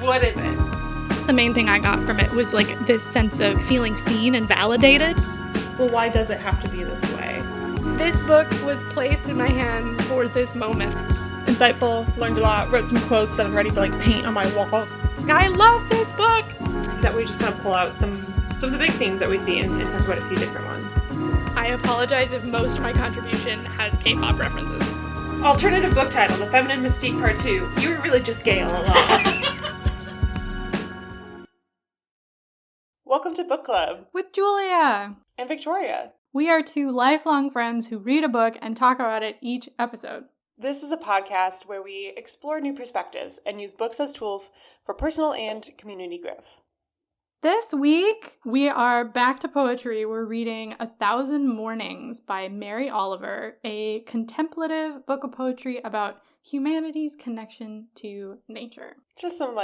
What is it? The main thing I got from it was like this sense of feeling seen and validated. Well, why does it have to be this way? This book was placed in my hand for this moment. Insightful, learned a lot, wrote some quotes that I'm ready to like paint on my wall. I love this book! That we just kind of pull out some of the big themes that we see and talk about a few different ones. I apologize if most of my contribution has K-pop references. Alternative book title, The Feminine Mystique Part 2. You were really just gay all along. Welcome to Book Club. With Julia. And Victoria. We are two lifelong friends who read a book and talk about it each episode. This is a podcast where we explore new perspectives and use books as tools for personal and community growth. This week, we are back to poetry. We're reading 1,000 Mornings by Mary Oliver, a contemplative book of poetry about humanity's connection to nature. Just some,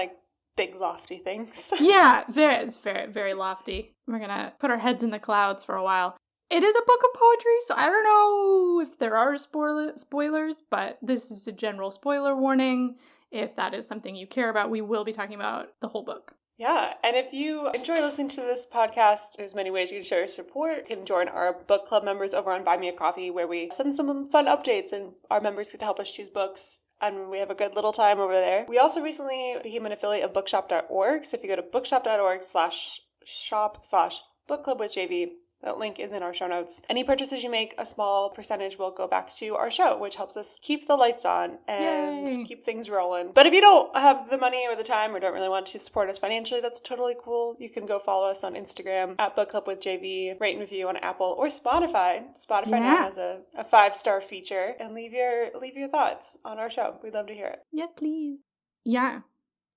big lofty things. Yeah, it's very, very lofty. We're gonna put our heads in the clouds for a while. It is a book of poetry, so I don't know if there are spoilers, but this is a general spoiler warning. If that is something you care about, we will be talking about the whole book. Yeah, and if you enjoy listening to this podcast, there's many ways you can show your support. You can join our book club members over on Buy Me a Coffee, where we send some fun updates, and our members get to help us choose books, and we have a good little time over there. We also recently became an affiliate of bookshop.org, so if you go to bookshop.org/shop/bookclubwithjv, that link is in our show notes. Any purchases you make, a small percentage will go back to our show, which helps us keep the lights on and keep things rolling. But if you don't have the money or the time or don't really want to support us financially, that's totally cool. You can go follow us on Instagram at bookclubwithjv, rate and review on Apple or Spotify. Spotify now has a 5-star feature, and leave your thoughts on our show. We'd love to hear it. Yes, please. Yeah.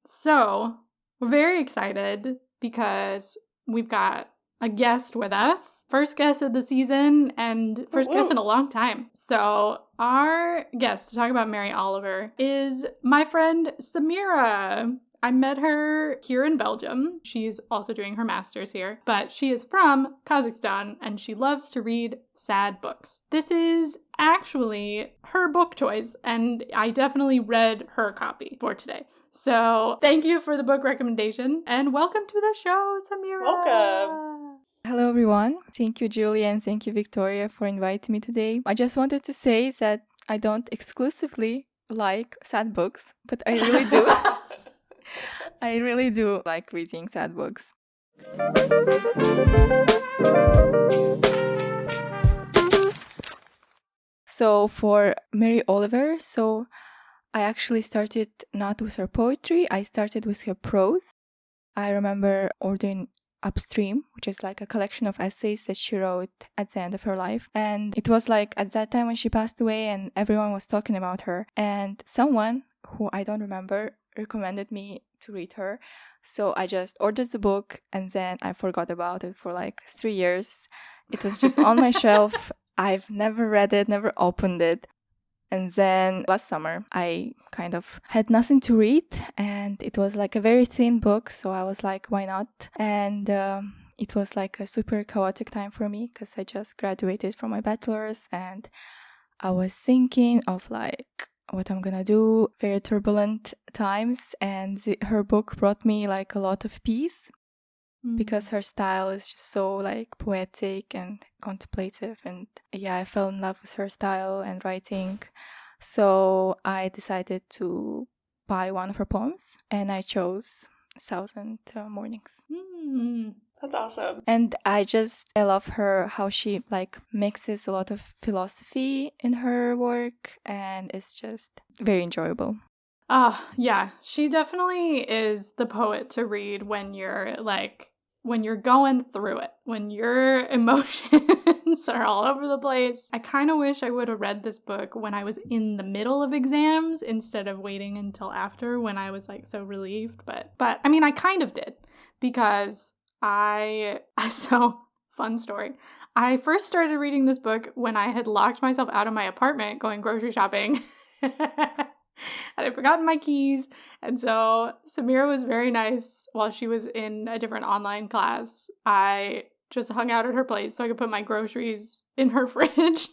So, we're very excited because we've got a guest with us. First guest of the season and first guest in a long time. So our guest to talk about Mary Oliver is my friend Samira. I met her here in Belgium. She's also doing her master's here, but she is from Kazakhstan and she loves to read sad books. This is actually her book choice, and I definitely read her copy for today. So thank you for the book recommendation and welcome to the show, Samira. Welcome. Hello everyone. Thank you, Julia, and thank you, Victoria, for inviting me today. I just wanted to say that I don't exclusively like sad books, but I really do. I really do like reading sad books. So for Mary Oliver, I actually started not with her poetry, I started with her prose. I remember ordering Upstream, which is like a collection of essays that she wrote at the end of her life. And it was like at that time when she passed away and everyone was talking about her. And someone who I don't remember recommended me to read her. So I just ordered the book and then I forgot about it for 3 years. It was just on my shelf. I've never read it, never opened it. And then last summer, I kind of had nothing to read and it was a very thin book. So I was like, why not? And it was a super chaotic time for me because I just graduated from my bachelor's and I was thinking of what I'm gonna do, very turbulent times. And her book brought me a lot of peace because her style is just so poetic and contemplative, and I fell in love with her style and writing. So I decided to buy one of her poems and I chose 1,000 Mornings. That's awesome. And I love her, how she mixes a lot of philosophy in her work, and it's just very enjoyable. Yeah, she definitely is the poet to read when you're when you're going through it, when your emotions are all over the place. I kind of wish I would have read this book when I was in the middle of exams instead of waiting until after when I was so relieved. But I mean, I kind of did because so fun story. I first started reading this book when I had locked myself out of my apartment going grocery shopping. And I'd forgotten my keys. And so Samira was very nice while she was in a different online class. I just hung out at her place so I could put my groceries in her fridge.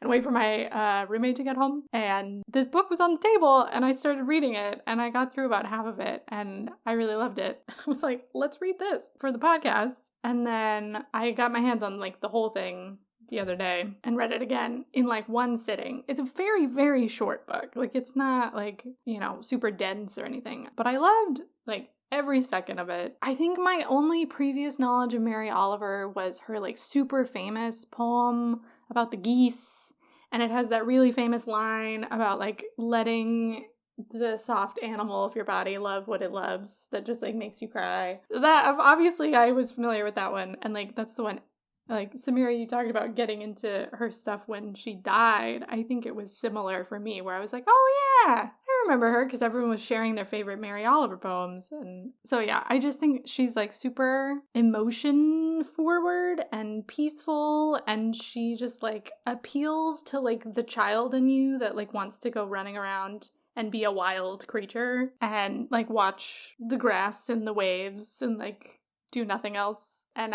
and wait for my roommate to get home. And this book was on the table, and I started reading it, and I got through about half of it, and I really loved it. I was like, let's read this for the podcast. And then I got my hands on like the whole thing the other day and read it again in like one sitting. It's a very, very short book. Like, it's not like, you know, super dense or anything, but I loved like every second of it. I think my only previous knowledge of Mary Oliver was her like super famous poem about the geese. And it has that really famous line about like letting the soft animal of your body love what it loves that just like makes you cry. That obviously I was familiar with that one. And like that's the one. Like, Samira, you talked about getting into her stuff when she died. I think it was similar for me, where I was like, oh yeah, I remember her, because everyone was sharing their favorite Mary Oliver poems. And so yeah, I just think she's like super emotion forward and peaceful, and she just like appeals to like the child in you that like wants to go running around and be a wild creature and like watch the grass and the waves and like do nothing else. And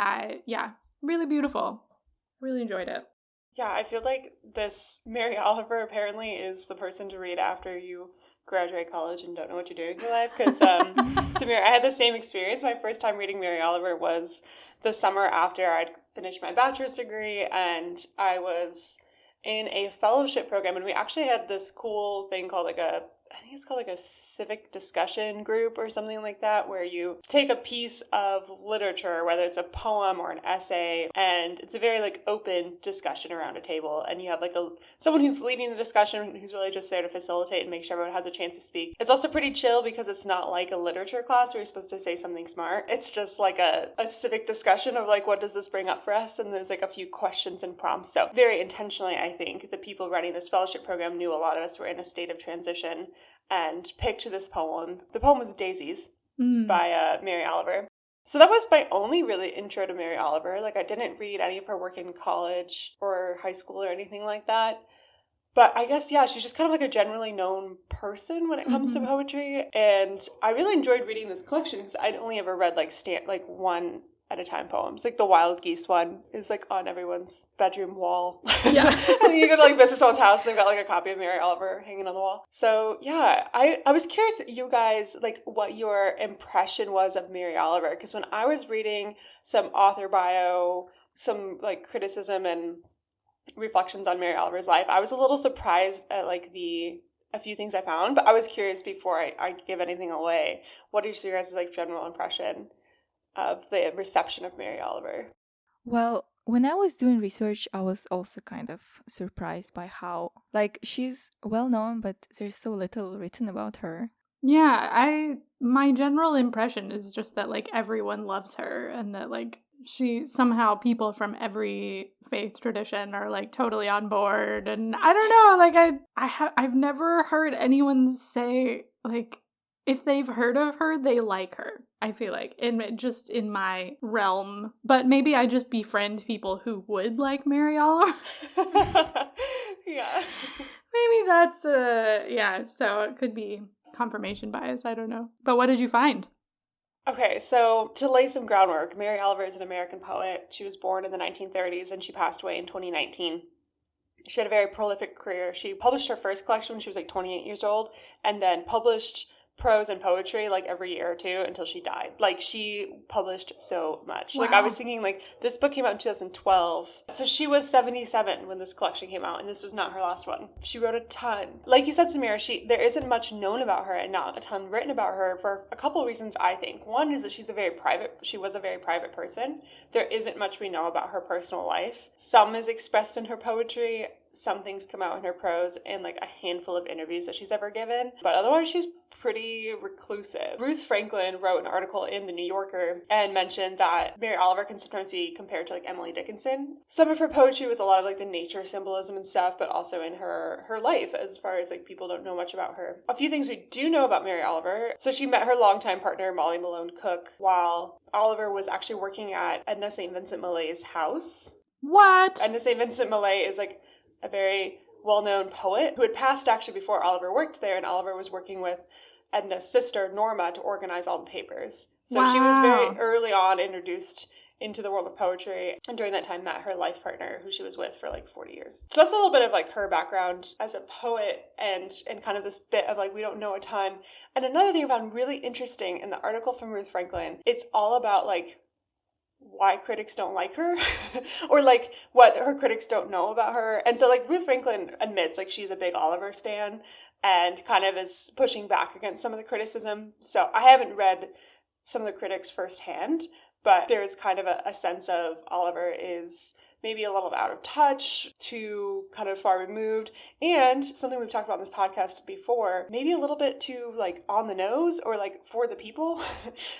really beautiful. Really enjoyed it. Yeah, I feel like this Mary Oliver apparently is the person to read after you graduate college and don't know what you're doing with your life. Because, Samira, I had the same experience. My first time reading Mary Oliver was the summer after I'd finished my bachelor's degree, and I was in a fellowship program, and we actually had this cool thing called I think it's called like a civic discussion group or something like that, where you take a piece of literature, whether it's a poem or an essay, and it's a very like open discussion around a table, and you have like someone who's leading the discussion who's really just there to facilitate and make sure everyone has a chance to speak. It's also pretty chill because it's not like a literature class where you're supposed to say something smart. It's just like a civic discussion of like, what does this bring up for us? And there's like a few questions and prompts. So very intentionally, I think the people running this fellowship program knew a lot of us were in a state of transition and picked this poem. The poem was Daisies by Mary Oliver. So that was my only really intro to Mary Oliver. Like, I didn't read any of her work in college or high school or anything like that. But I guess, yeah, she's just kind of like a generally known person when it comes to poetry. And I really enjoyed reading this collection because I'd only ever read like one at a time poems. Like the Wild Geese one is like on everyone's bedroom wall. Yeah. And you go to like visit someone's house and they've got like a copy of Mary Oliver hanging on the wall. So yeah, I was curious, you guys, like what your impression was of Mary Oliver. Because when I was reading some author bio, some like criticism and reflections on Mary Oliver's life, I was a little surprised at like a few things I found. But I was curious before I give anything away. What is your guys' like general impression of the reception of Mary Oliver? Well, when I was doing research, I was also kind of surprised by how, like, she's well known, but there's so little written about her. Yeah, my general impression is just that, like, everyone loves her and that, like, somehow people from every faith tradition are, like, totally on board. And I don't know, like, I've never heard anyone say, like, if they've heard of her, they like her. I feel like, in my realm. But maybe I just befriend people who would like Mary Oliver. Yeah. Maybe that's, so it could be confirmation bias, I don't know. But what did you find? Okay, so to lay some groundwork, Mary Oliver is an American poet. She was born in the 1930s and she passed away in 2019. She had a very prolific career. She published her first collection when she was like 28 years old and then published prose and poetry like every year or two until she died. Like, she published so much. Wow. Like, I was thinking, like, this book came out in 2012. So she was 77 when this collection came out, and this was not her last one. She wrote a ton. Like you said, Samira, there isn't much known about her and not a ton written about her for a couple of reasons, I think. One is that she was a very private person. There isn't much we know about her personal life. Some is expressed in her poetry. Some things come out in her prose and like a handful of interviews that she's ever given. But otherwise, she's pretty reclusive. Ruth Franklin wrote an article in The New Yorker and mentioned that Mary Oliver can sometimes be compared to like Emily Dickinson. Some of her poetry with a lot of like the nature symbolism and stuff, but also in her life as far as like people don't know much about her. A few things we do know about Mary Oliver. So she met her longtime partner, Molly Malone Cook, while Oliver was actually working at Edna St. Vincent Millay's house. What? Edna St. Vincent Millay is like a very well-known poet who had passed actually before Oliver worked there, and Oliver was working with Edna's sister, Norma, to organize all the papers. So She was very early on introduced into the world of poetry, and during that time met her life partner who she was with for like 40 years. So that's a little bit of like her background as a poet and kind of this bit of like we don't know a ton. And another thing I found really interesting in the article from Ruth Franklin, it's all about like why critics don't like her or like what her critics don't know about her. And so like Ruth Franklin admits like she's a big Oliver stan and kind of is pushing back against some of the criticism. So I haven't read some of the critics firsthand, but there's kind of a sense of Oliver is maybe a little out of touch, too kind of far removed, and something we've talked about in this podcast before, maybe a little bit too like on the nose or like for the people.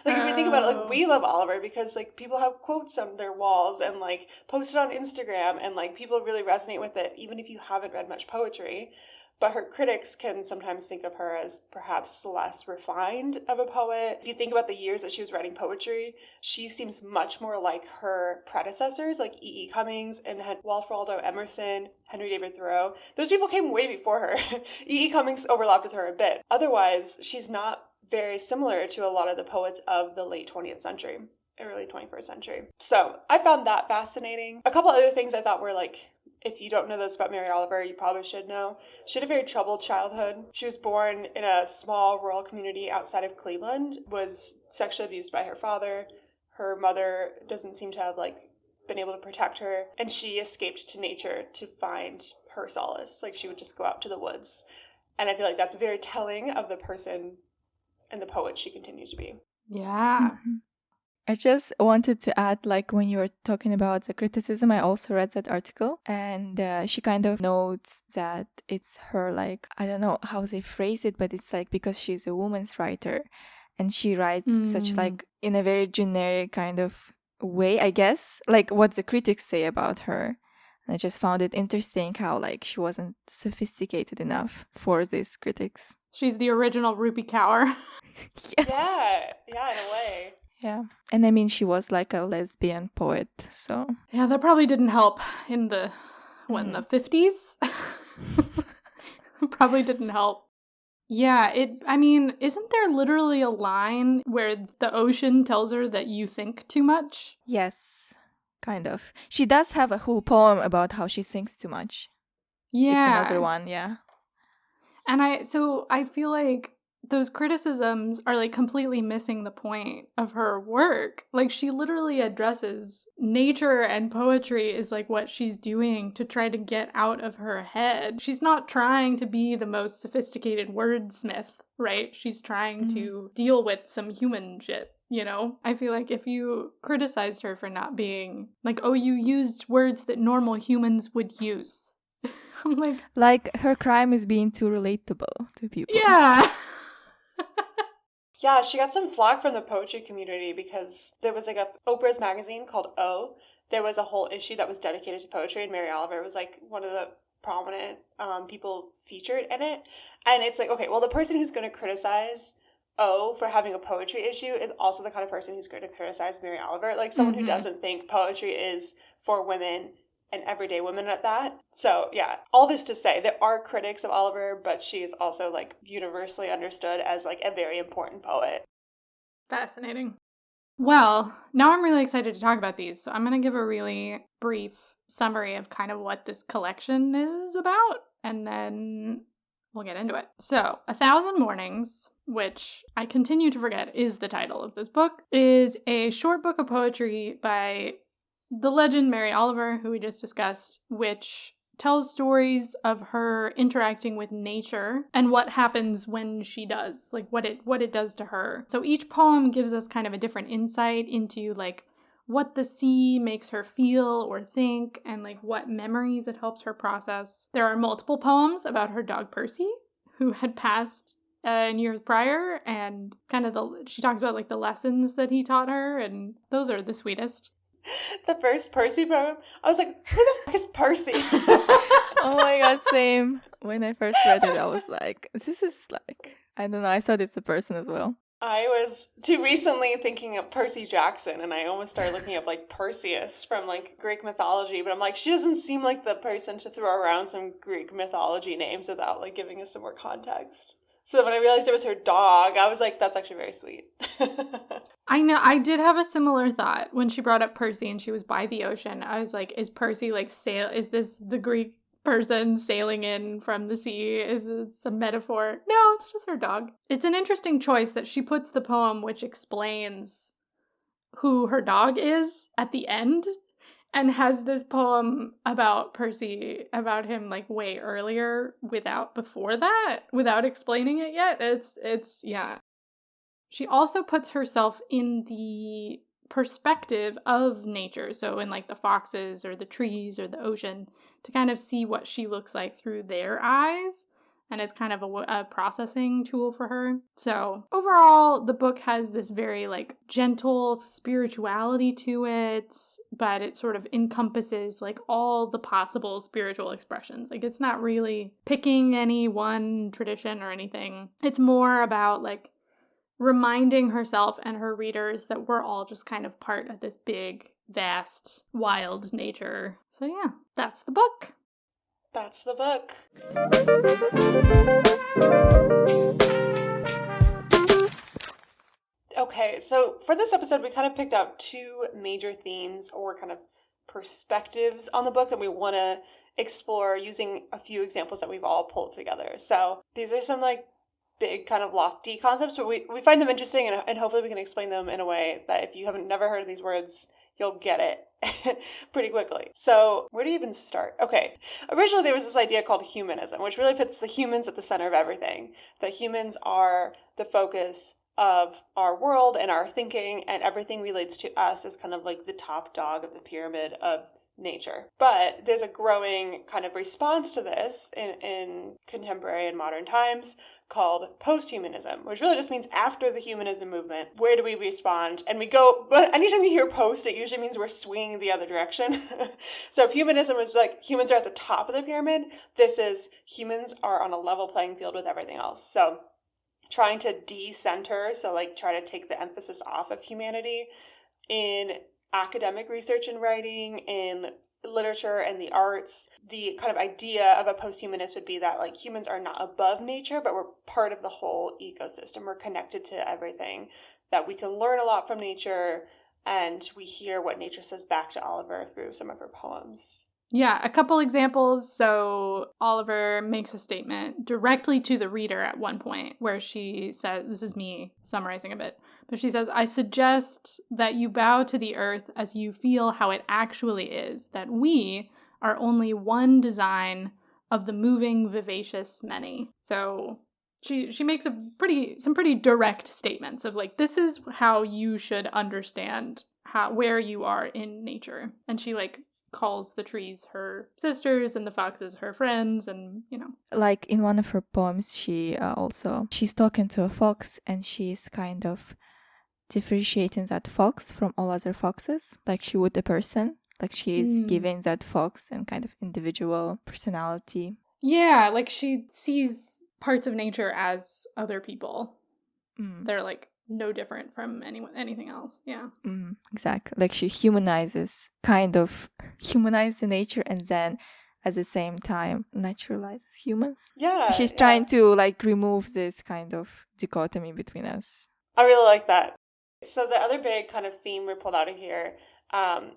Like if you think about it, like we love Oliver because like people have quotes on their walls and like post it on Instagram and like people really resonate with it even if you haven't read much poetry. But her critics can sometimes think of her as perhaps less refined of a poet. If you think about the years that she was writing poetry, she seems much more like her predecessors, like E. E. Cummings and Waldo Emerson, Henry David Thoreau. Those people came way before her. E. E. Cummings overlapped with her a bit. Otherwise, she's not very similar to a lot of the poets of the late 20th century, early 21st century. So I found that fascinating. A couple other things I thought were like, if you don't know this about Mary Oliver, you probably should know. She had a very troubled childhood. She was born in a small rural community outside of Cleveland, was sexually abused by her father. Her mother doesn't seem to have like been able to protect her, and she escaped to nature to find her solace. Like she would just go out to the woods. And I feel like that's very telling of the person and the poet she continued to be. Yeah. Mm-hmm. I just wanted to add, like, when you were talking about the criticism, I also read that article, and she kind of notes that it's her, like, I don't know how they phrase it, but it's like because she's a woman's writer, and she writes such, like, in a very generic kind of way, I guess, like what the critics say about her. And I just found it interesting how, like, she wasn't sophisticated enough for these critics. She's the original Rupi Kaur. Yes. Yeah, in a way. Yeah. And I mean, she was like a lesbian poet, so. Yeah, that probably didn't help in the 50s? Probably didn't help. Yeah, isn't there literally a line where the ocean tells her that you think too much? Yes, kind of. She does have a whole poem about how she thinks too much. Yeah. It's another one, yeah. And I feel like those criticisms are like completely missing the point of her work. Like she literally addresses nature and poetry is like what she's doing to try to get out of her head. She's not trying to be the most sophisticated wordsmith, right? She's trying to deal with some human shit. You know, I feel like if you criticized her for not being like, oh, you used words that normal humans would use. I'm like her crime is being too relatable to people. Yeah. Yeah, she got some flack from the poetry community because there was like Oprah's magazine called O. There was a whole issue that was dedicated to poetry, and Mary Oliver was like one of the prominent people featured in it. And it's like, okay, well, the person who's going to criticize O for having a poetry issue is also the kind of person who's going to criticize Mary Oliver. Like someone who doesn't think poetry is for women and everyday women at that. So yeah, all this to say, there are critics of Oliver, but she is also like universally understood as like a very important poet. Fascinating. Well, now I'm really excited to talk about these. So I'm going to give a really brief summary of kind of what this collection is about, and then we'll get into it. So, 1,000 Mornings, which I continue to forget is the title of this book, is a short book of poetry by the legend Mary Oliver, who we just discussed, which tells stories of her interacting with nature and what happens when she does, like what it does to her. So each poem gives us kind of a different insight into like what the sea makes her feel or think and like what memories it helps her process. There are multiple poems about her dog Percy, who had passed in years prior, and kind of she talks about like the lessons that he taught her, and those are the sweetest. The first Percy poem, I was like, who the fuck is Percy? Oh my god, same. When I first read it, I was like, this is like, I don't know, I thought it's a person as well. I was too recently thinking of Percy Jackson, and I almost started looking up like Perseus from like Greek mythology, but I'm like, she doesn't seem like the person to throw around some Greek mythology names without like giving us some more context. So when I realized it was her dog, I was like, that's actually very sweet. I know. I did have a similar thought when she brought up Percy and she was by the ocean. I was like, is Percy like is this the Greek person sailing in from the sea? Is it some metaphor? No, it's just her dog. It's an interesting choice that she puts the poem which explains who her dog is at the end and has this poem about Percy, about him like way earlier without explaining it yet. It's yeah. She also puts herself in the perspective of nature, so in like the foxes or the trees or the ocean, to kind of see what she looks like through their eyes. And it's kind of a processing tool for her. So overall, the book has this very like gentle spirituality to it, but it sort of encompasses like all the possible spiritual expressions. Like it's not really picking any one tradition or anything. It's more about like reminding herself and her readers that we're all just kind of part of this big, vast, wild nature. So yeah, that's the book. That's the book. Okay, so for this episode, we kind of picked out two major themes or kind of perspectives on the book that we want to explore using a few examples that we've all pulled together. So these are some like big kind of lofty concepts, but we find them interesting and hopefully we can explain them in a way that if you haven't never heard of these words, you'll get it pretty quickly. So where do you even start? Okay. Originally, there was this idea called humanism, which really puts the humans at the center of everything. That humans are the focus of our world and our thinking, and everything relates to us as kind of like the top dog of the pyramid of nature. But there's a growing kind of response to this in contemporary and modern times called posthumanism, which really just means after the humanism movement, where do we respond? And we go, but anytime you hear post, it usually means we're swinging the other direction. So if humanism is like humans are at the top of the pyramid, this is humans are on a level playing field with everything else. So trying to decenter, so like try to take the emphasis off of humanity in academic research and writing, in literature and the arts. The kind of idea of a posthumanist would be that like humans are not above nature, but we're part of the whole ecosystem. We're connected to everything, that we can learn a lot from nature, and we hear what nature says back to Oliver through some of her poems. Yeah, a couple examples. So Oliver makes a statement directly to the reader at one point where she says, this is me summarizing a bit, but she says, I suggest that you bow to the earth as you feel how it actually is, that we are only one design of the moving, vivacious many. So she makes some pretty direct statements of like, this is how you should understand where you are in nature. And she like calls the trees her sisters and the foxes her friends, and like in one of her poems she's talking to a fox and she's kind of differentiating that fox from all other foxes, like she would a person, like she's giving that fox and kind of individual personality. Yeah, like she sees parts of nature as other people. They're like no different from anything else. Yeah. Exactly. Like she humanizes the nature and then at the same time naturalizes humans. Yeah. She's trying to like remove this kind of dichotomy between us. I really like that. So the other big kind of theme we pulled out of here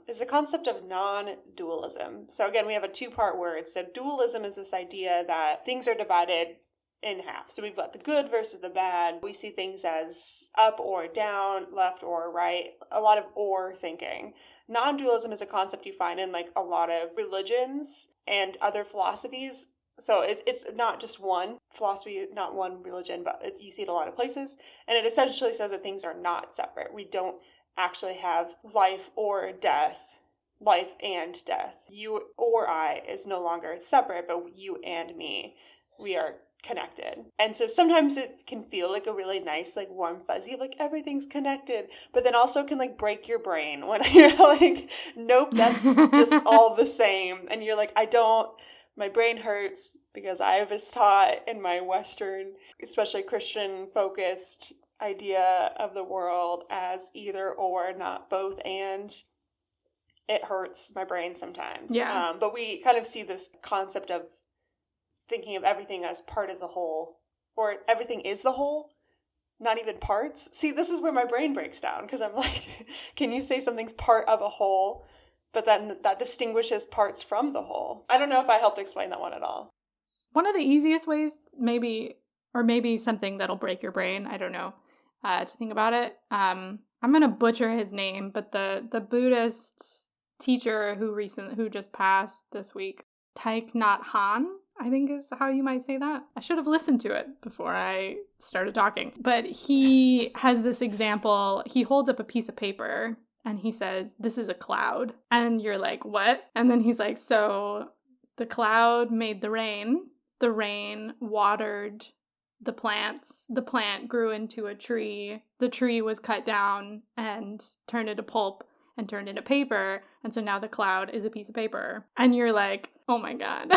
is the concept of non-dualism. So again, we have a two-part word. So dualism is this idea that things are divided in half. So we've got the good versus the bad. We see things as up or down, left or right, a lot of or thinking. Non-dualism is a concept you find in like a lot of religions and other philosophies. So it's not just one philosophy, not one religion, but you see it a lot of places. And it essentially says that things are not separate. We don't actually have life or death, life and death. You or I is no longer separate, but you and me, we are connected. And so sometimes it can feel like a really nice, like warm fuzzy of like everything's connected, but then also can like break your brain when you're like, nope, that's just all the same. And you're like, my brain hurts because I was taught in my Western, especially Christian focused idea of the world as either or, not both and. It hurts my brain sometimes. Yeah. But we kind of see this concept of thinking of everything as part of the whole or everything is the whole, not even parts. See, this is where my brain breaks down because I'm like, can you say something's part of a whole, but then that distinguishes parts from the whole? I don't know if I helped explain that one at all. One of the easiest ways, maybe something that'll break your brain, I don't know, to think about it. I'm going to butcher his name, but the Buddhist teacher who just passed this week, Thich Nhat Hanh, I think is how you might say that. I should have listened to it before I started talking. But he has this example. He holds up a piece of paper and he says, "This is a cloud." And you're like, "What?" And then he's like, "So the cloud made the rain watered the plants, the plant grew into a tree, the tree was cut down and turned into pulp and turned into paper, and so now the cloud is a piece of paper." And you're like, oh my God.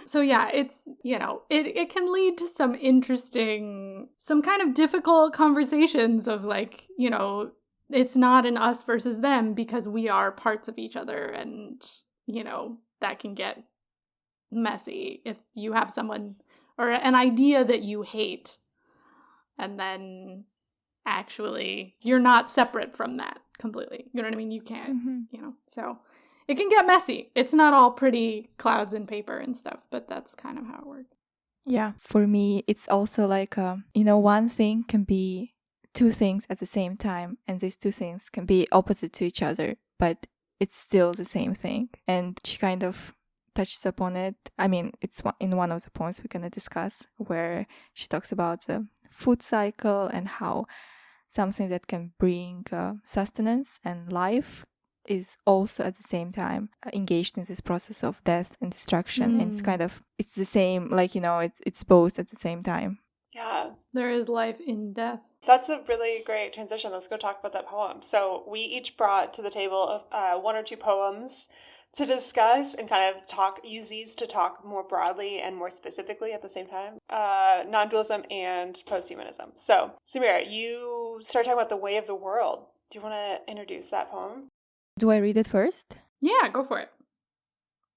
So yeah, it's, it can lead to some interesting, some kind of difficult conversations of like, it's not an us versus them because we are parts of each other, and, that can get messy if you have someone or an idea that you hate and then actually you're not separate from that completely. You know what I mean? You can't, so it can get messy. It's not all pretty clouds and paper and stuff, but that's kind of how it works. Yeah, for me, it's also like, one thing can be two things at the same time, and these two things can be opposite to each other, but it's still the same thing. And she kind of touches upon it. I mean, it's in one of the poems we're going to discuss, where she talks about the food cycle and how something that can bring sustenance and life is also at the same time engaged in this process of death and destruction. And it's the same, like, it's both at the same time. Yeah. There is life in death. That's a really great transition. Let's go talk about that poem. So we each brought to the table one or two poems to discuss and kind of use these to talk more broadly and more specifically at the same time. Non-dualism and posthumanism. So, Samira, you start talking about The Way of the World. Do you want to introduce that poem? Do I read it first? Yeah, go for it.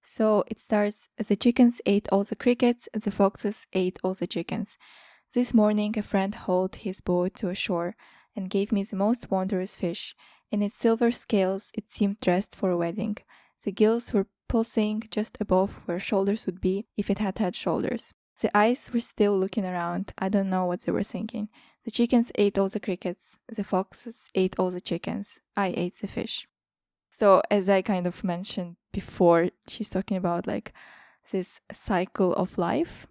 So it starts, "The chickens ate all the crickets, the foxes ate all the chickens. This morning a friend hauled his boat to a shore and gave me the most wondrous fish. In its silver scales it seemed dressed for a wedding. The gills were pulsing just above where shoulders would be if it had had shoulders. The eyes were still looking around. I don't know what they were thinking. The chickens ate all the crickets. The foxes ate all the chickens. I ate the fish." So as I kind of mentioned before, she's talking about like this cycle of life,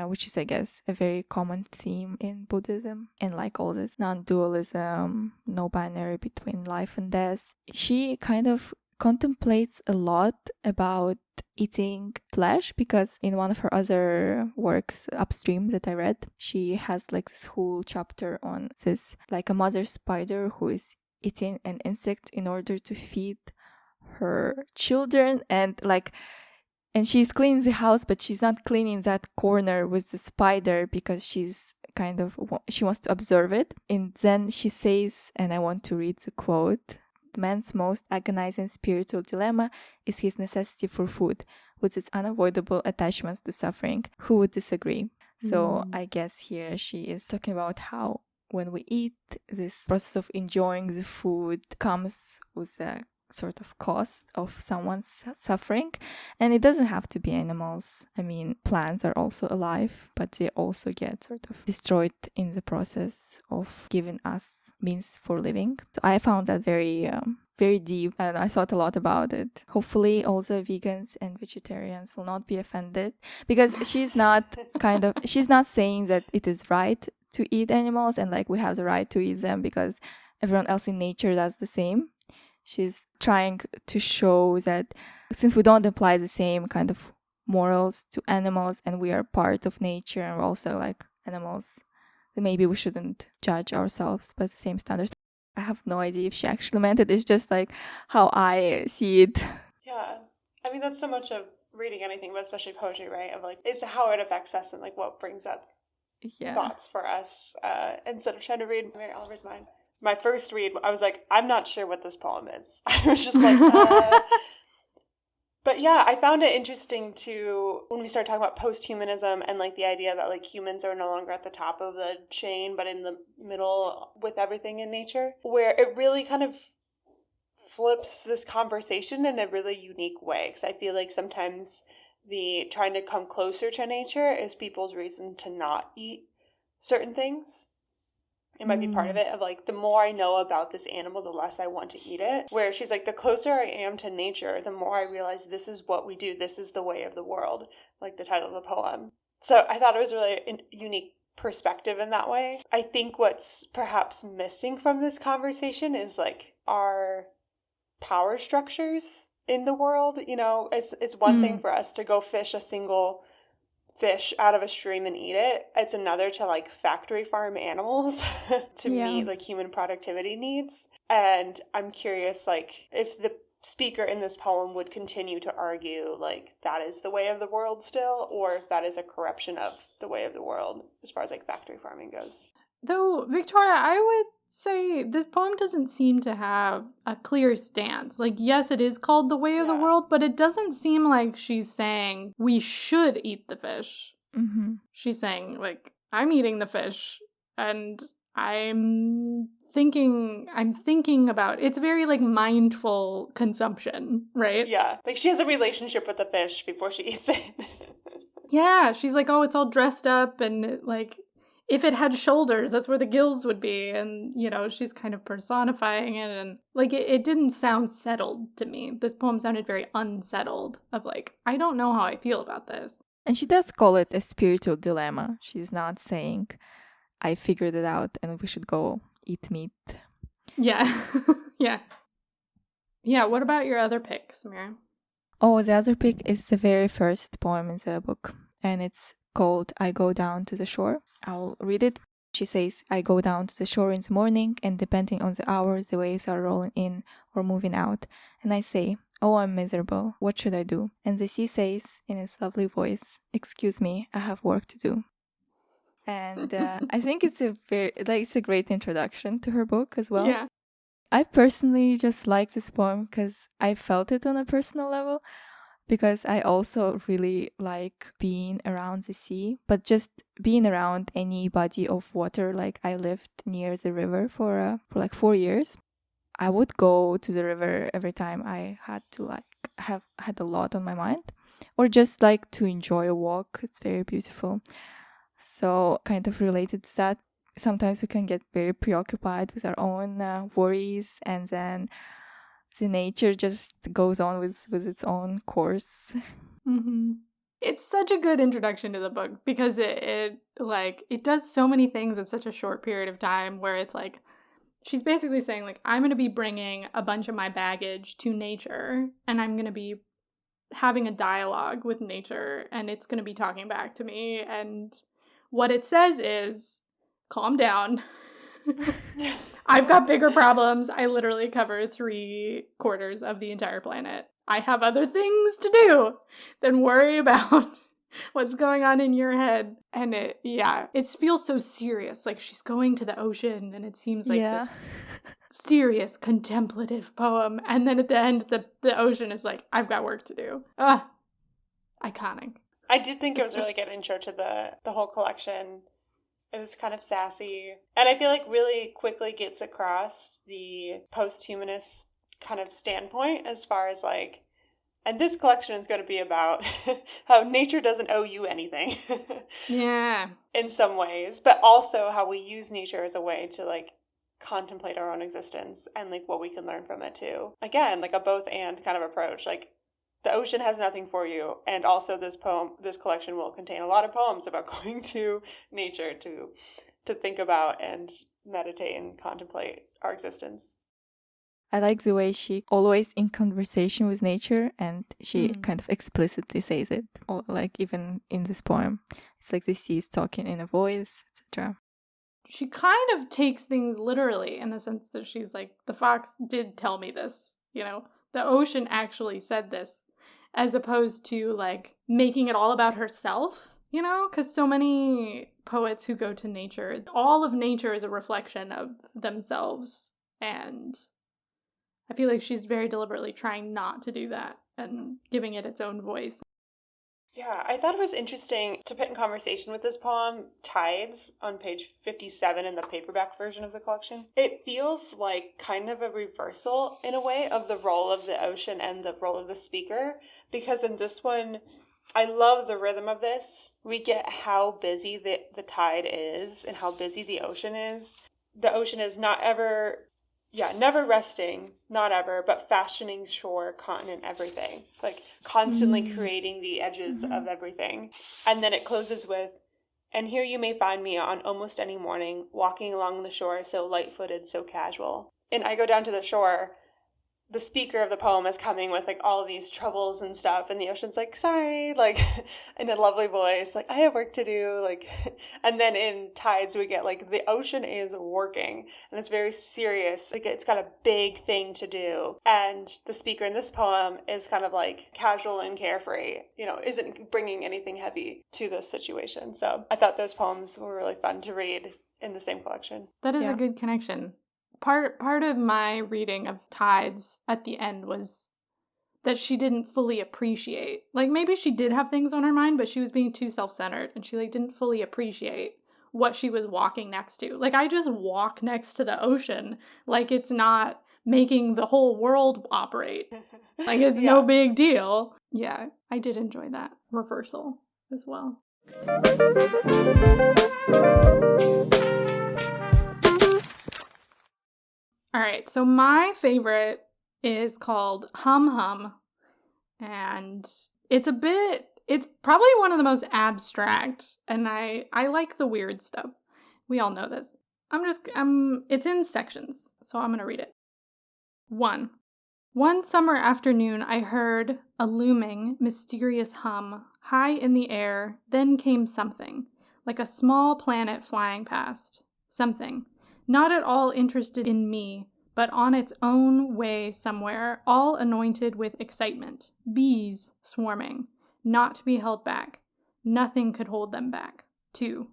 which is, I guess, a very common theme in Buddhism, and like all this non-dualism, no binary between life and death. She kind of contemplates a lot about eating flesh, because in one of her other works, Upstream, that I read, she has like this whole chapter on this, like a mother spider who is eating an insect in order to feed her children, and she's cleaning the house, but she's not cleaning that corner with the spider because she wants to observe it. And then she says, and I want to read the quote, "Man's most agonizing spiritual dilemma is his necessity for food, with its unavoidable attachments to suffering. Who would disagree?" So I guess here she is talking about how when we eat, this process of enjoying the food comes with a sort of cost of someone's suffering. And it doesn't have to be animals. I mean, plants are also alive, but they also get sort of destroyed in the process of giving us means for living. So I found that very, very deep, and I thought a lot about it. Hopefully all the vegans and vegetarians will not be offended, because she's not saying that it is right to eat animals and like we have the right to eat them because everyone else in nature does the same. She's trying to show that since we don't apply the same kind of morals to animals and we are part of nature and we're also like animals, then maybe we shouldn't judge ourselves by the same standards. I have no idea if she actually meant it. It's just like how I see it. Yeah. I mean, that's so much of reading anything, but especially poetry, right? Of like, it's how it affects us and like what brings up thoughts for us instead of trying to read Mary Oliver's mind. My first read, I was like, I'm not sure what this poem is. I was just like, but But yeah, I found it interesting to when we started talking about post-humanism and like the idea that like humans are no longer at the top of the chain, but in the middle with everything in nature, where it really kind of flips this conversation in a really unique way. Because I feel like sometimes the trying to come closer to nature is people's reason to not eat certain things. It might be part of it, of like, the more I know about this animal, the less I want to eat it. Where she's like, the closer I am to nature, the more I realize this is what we do. This is the way of the world, like the title of the poem. So I thought it was really a unique perspective in that way. I think what's perhaps missing from this conversation is like our power structures in the world. You know, it's one thing for us to go fish a single fish out of a stream and eat it. It's another to like factory farm animals to meet like human productivity needs. And I'm curious, like, if the speaker in this poem would continue to argue like that is the way of the world still, or if that is a corruption of the way of the world as far as like factory farming goes. Though, Victoria, I would say this poem doesn't seem to have a clear stance. Like, yes, it is called The Way of the World, but it doesn't seem like she's saying we should eat the fish. Mm-hmm. She's saying, like, I'm eating the fish, and I'm thinking about, it's very, like, mindful consumption, right? Yeah, like she has a relationship with the fish before she eats it. Yeah, she's like, oh, it's all dressed up, and, like, if it had shoulders, that's where the gills would be. And, you know, she's kind of personifying it. And, like, it didn't sound settled to me. This poem sounded very unsettled, of like, I don't know how I feel about this. And she does call it a spiritual dilemma. She's not saying, I figured it out and we should go eat meat. Yeah. Yeah. Yeah, what about your other pick, Samira? Oh, the other pick is the very first poem in the book. And it's called I Go Down to the Shore. I'll read it. She says, I go down to the shore in the morning, and depending on the hour, the waves are rolling in or moving out. And I say, oh, I'm miserable. What should I do? And the sea says, in its lovely voice, excuse me, I have work to do. And I think it's it's a great introduction to her book as well. Yeah. I personally just like this poem because I felt it on a personal level. Because I also really like being around the sea, but just being around any body of water. Like, I lived near the river for like 4 years. I would go to the river every time I had to like have had a lot on my mind, or just like to enjoy a walk. It's very beautiful. So kind of related to that, sometimes we can get very preoccupied with our own worries, and then the nature just goes on with its own course. Mm-hmm. It's such a good introduction to the book because it does so many things in such a short period of time, where it's like she's basically saying, like, I'm going to be bringing a bunch of my baggage to nature, and I'm going to be having a dialogue with nature, and it's going to be talking back to me. And what it says is, calm down. I've got bigger problems. I literally cover 3/4 of the entire planet. I have other things to do than worry about what's going on in your head. And it feels so serious. Like, she's going to the ocean, and it seems like this serious, contemplative poem. And then at the end, the ocean is like, I've got work to do. Iconic. I did think it was a really good intro to the whole collection. It was kind of sassy. And I feel like really quickly gets across the post-humanist kind of standpoint as far as like, and this collection is going to be about how nature doesn't owe you anything. Yeah. In some ways, but also how we use nature as a way to like contemplate our own existence and like what we can learn from it too. Again, like a both and kind of approach. Like, the ocean has nothing for you, and also this collection will contain a lot of poems about going to nature to think about and meditate and contemplate our existence. I like the way she always in conversation with nature, and she kind of explicitly says it, like even in this poem. It's like the sea is talking in a voice, etc. She kind of takes things literally in the sense that she's like, the fox did tell me this, you know? The ocean actually said this. As opposed to, like, making it all about herself, you know? Because so many poets who go to nature, all of nature is a reflection of themselves. And I feel like she's very deliberately trying not to do that. and giving it its own voice. Yeah, I thought it was interesting to put in conversation with this poem, Tides, on page 57 in the paperback version of the collection. It feels like kind of a reversal, in a way, of the role of the ocean and the role of the speaker, because in this one, I love the rhythm of this. We get how busy the tide is and how busy the ocean is. The ocean is never resting, not ever, but fashioning shore, continent, everything. Like constantly creating the edges of everything. And then it closes with, and here you may find me on almost any morning, walking along the shore, so light-footed, so casual. And I go down to the shore. The speaker of the poem is coming with like all of these troubles and stuff, and the ocean's like, sorry, like in a lovely voice, like I have work to do, like. And then in Tides we get like the ocean is working and it's very serious, like it's got a big thing to do, and the speaker in this poem is kind of like casual and carefree, isn't bringing anything heavy to this situation. So I thought those poems were really fun to read in the same collection. That is a good connection. Part of my reading of Tides at the end was that she didn't fully appreciate. Like, maybe she did have things on her mind, but she was being too self-centered, and she, like, didn't fully appreciate what she was walking next to. Like, I just walk next to the ocean. Like, it's not making the whole world operate. Like, it's no big deal. Yeah, I did enjoy that reversal as well. All right, so my favorite is called Hum Hum, and it's probably one of the most abstract, and I like the weird stuff. We all know this. It's in sections, so I'm going to read it. 1. One summer afternoon, I heard a looming, mysterious hum, high in the air, then came something, like a small planet flying past. Something. Not at all interested in me, but on its own way somewhere, all anointed with excitement. Bees swarming, not to be held back. Nothing could hold them back. 2.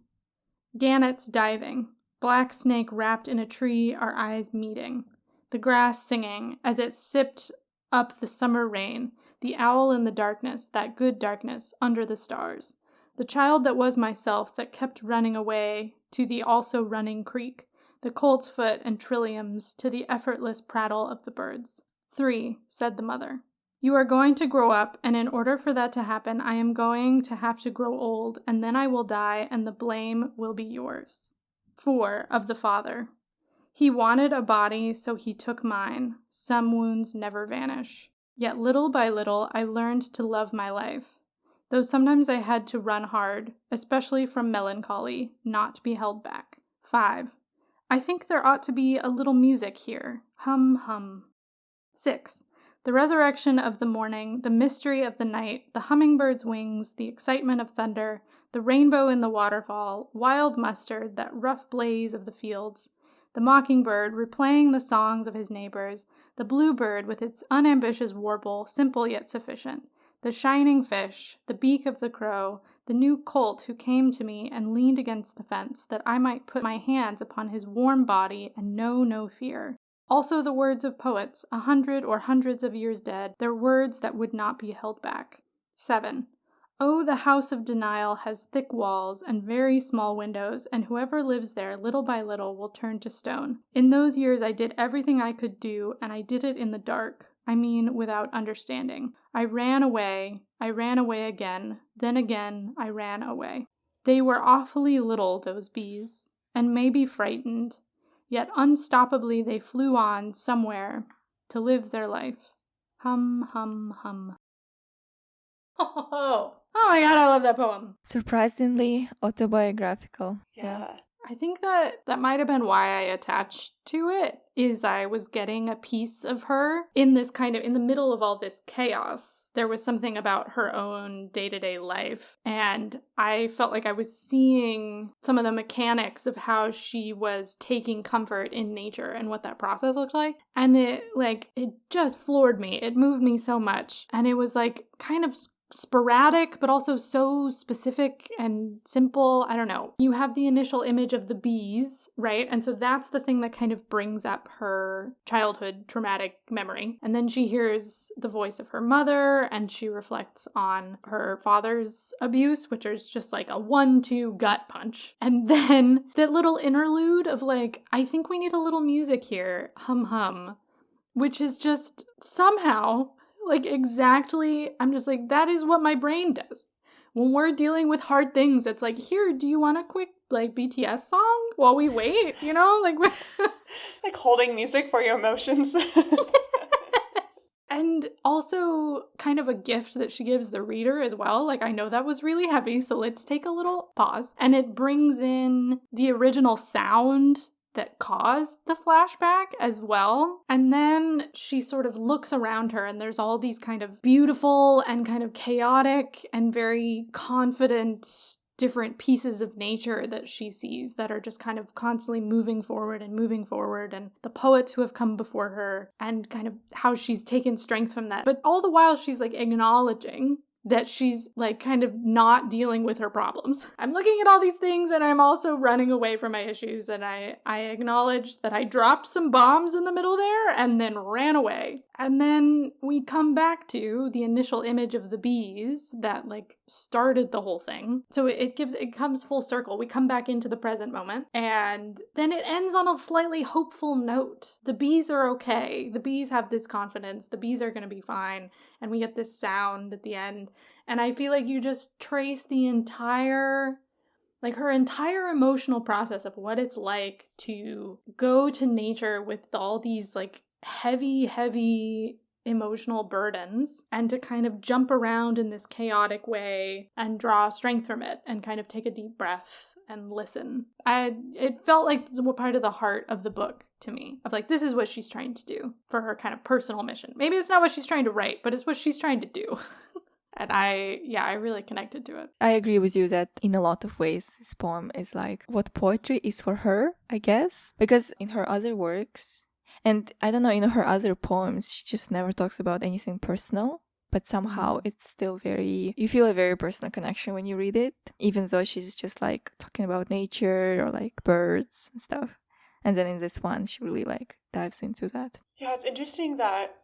Gannets diving, black snake wrapped in a tree, our eyes meeting. The grass singing as it sipped up the summer rain, the owl in the darkness, that good darkness, under the stars. The child that was myself that kept running away to the also running creek. The colt's foot and trilliums to the effortless prattle of the birds. 3, said the mother. You are going to grow up, and in order for that to happen, I am going to have to grow old, and then I will die, and the blame will be yours. 4, of the father. He wanted a body, so he took mine. Some wounds never vanish. Yet little by little, I learned to love my life. Though sometimes I had to run hard, especially from melancholy, not to be held back. 5. I think there ought to be a little music here. Hum, hum. 6. The resurrection of the morning, the mystery of the night, the hummingbird's wings, the excitement of thunder, the rainbow in the waterfall, wild mustard, that rough blaze of the fields, the mockingbird replaying the songs of his neighbors, the bluebird with its unambitious warble, simple yet sufficient, the shining fish, the beak of the crow, the new colt who came to me and leaned against the fence that I might put my hands upon his warm body and know no fear. Also the words of poets, 100 or hundreds of years dead, their words that would not be held back. 7. Oh, the house of denial has thick walls and very small windows, and whoever lives there little by little will turn to stone. In those years I did everything I could do, and I did it in the dark. I mean, without understanding. I ran away again, then again I ran away. They were awfully little, those bees, and maybe frightened, yet unstoppably they flew on somewhere to live their life. Hum, hum, hum. Oh my god, I love that poem. Surprisingly autobiographical. Yeah. I think that might have been why I attached to it, is I was getting a piece of her in this kind of, in the middle of all this chaos. There was something about her own day-to-day life, and I felt like I was seeing some of the mechanics of how she was taking comfort in nature and what that process looked like. And it just floored me. It moved me so much. And it was like kind of sporadic, but also so specific and simple. I don't know. You have the initial image of the bees, right? And so that's the thing that kind of brings up her childhood traumatic memory. And then she hears the voice of her mother and she reflects on her father's abuse, which is just like a 1-2 gut punch. And then that little interlude of like, I think we need a little music here, hum hum, which is just somehow like exactly, I'm just like, that is what my brain does. When we're dealing with hard things, it's like, here, do you want a quick like BTS song while we wait? You know, like like holding music for your emotions. Yes. And also kind of a gift that she gives the reader as well. Like, I know that was really heavy, so let's take a little pause. And it brings in the original sound that caused the flashback as well. And then she sort of looks around her and there's all these kind of beautiful and kind of chaotic and very confident different pieces of nature that she sees that are just kind of constantly moving forward, and the poets who have come before her and kind of how she's taken strength from that. But all the while she's like acknowledging that she's like kind of not dealing with her problems. I'm looking at all these things and I'm also running away from my issues, and I acknowledge that I dropped some bombs in the middle there and then ran away. And then we come back to the initial image of the bees that like started the whole thing. So it comes full circle. We come back into the present moment and then it ends on a slightly hopeful note. The bees are okay. The bees have this confidence. The bees are going to be fine. And we get this sound at the end. And I feel like you just trace the entire, like her entire emotional process of what it's like to go to nature with all these like heavy emotional burdens and to kind of jump around in this chaotic way and draw strength from it and kind of take a deep breath and listen. It felt like part of the heart of the book to me, of like, this is what she's trying to do for her kind of personal mission. Maybe it's not what she's trying to write, but it's what she's trying to do. And I really connected to it. I agree with you that in a lot of ways this poem is like what poetry is for her, I guess. Because in her other works, and I don't know, in her other poems, she just never talks about anything personal. But somehow it's still you feel a very personal connection when you read it, even though she's just like talking about nature or like birds and stuff. And then in this one, she really like dives into that. Yeah, it's interesting that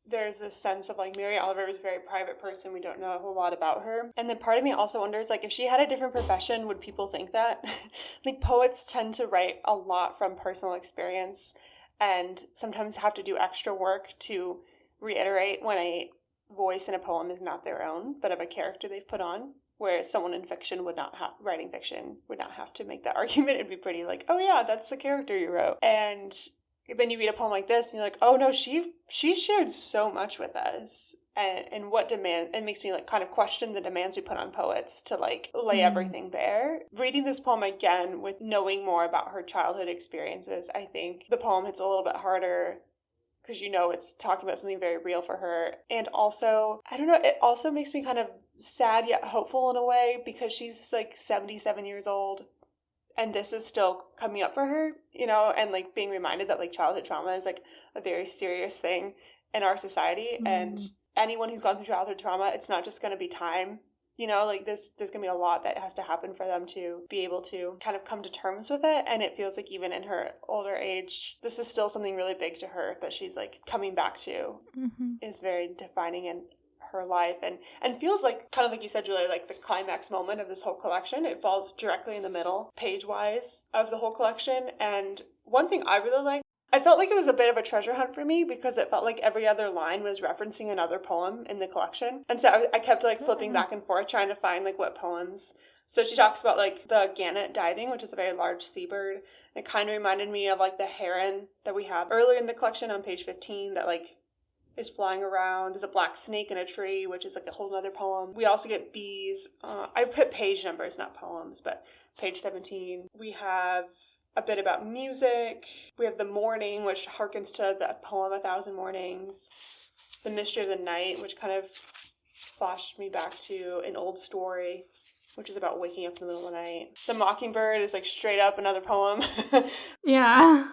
there's this sense of like Mary Oliver is a very private person. We don't know a whole lot about her. And then part of me also wonders, like, if she had a different profession, would people think that? Like, poets tend to write a lot from personal experience and sometimes have to do extra work to reiterate when a voice in a poem is not their own, but of a character they've put on, whereas someone in fiction would not have, writing fiction would not have to make that argument. It'd be pretty like, oh yeah, that's the character you wrote. And then you read a poem like this and you're like, oh no, she shared so much with us. And what demand, it makes me like kind of question the demands we put on poets to like lay everything bare. Reading this poem again with knowing more about her childhood experiences, I think the poem hits a little bit harder because you know it's talking about something very real for her. And also, I don't know, it also makes me kind of sad yet hopeful in a way because she's like 77 years old and this is still coming up for her, you know, and like being reminded that like childhood trauma is like a very serious thing in our society. And anyone who's gone through childhood trauma, it's not just going to be time. You know, like there's going to be a lot that has to happen for them to be able to kind of come to terms with it. And it feels like even in her older age, this is still something really big to her that she's like coming back to, is very defining in her life and feels like, kind of like you said, Julia, like the climax moment of this whole collection. It falls directly in the middle, page-wise, of the whole collection. And one thing I really like, I felt like it was a bit of a treasure hunt for me because it felt like every other line was referencing another poem in the collection. And so I kept like flipping back and forth trying to find like what poems. So she talks about like the gannet diving, which is a very large seabird. It kind of reminded me of like the heron that we have earlier in the collection on page 15 that like is flying around. There's a black snake in a tree, which is like a whole other poem. We also get bees. I put page numbers, not poems, but page 17. We have a bit about music. We have the morning, which harkens to the poem 1,000 Mornings. The mystery of the night, which kind of flashed me back to an old story, which is about waking up in the middle of the night. The mockingbird is like straight up another poem. Yeah.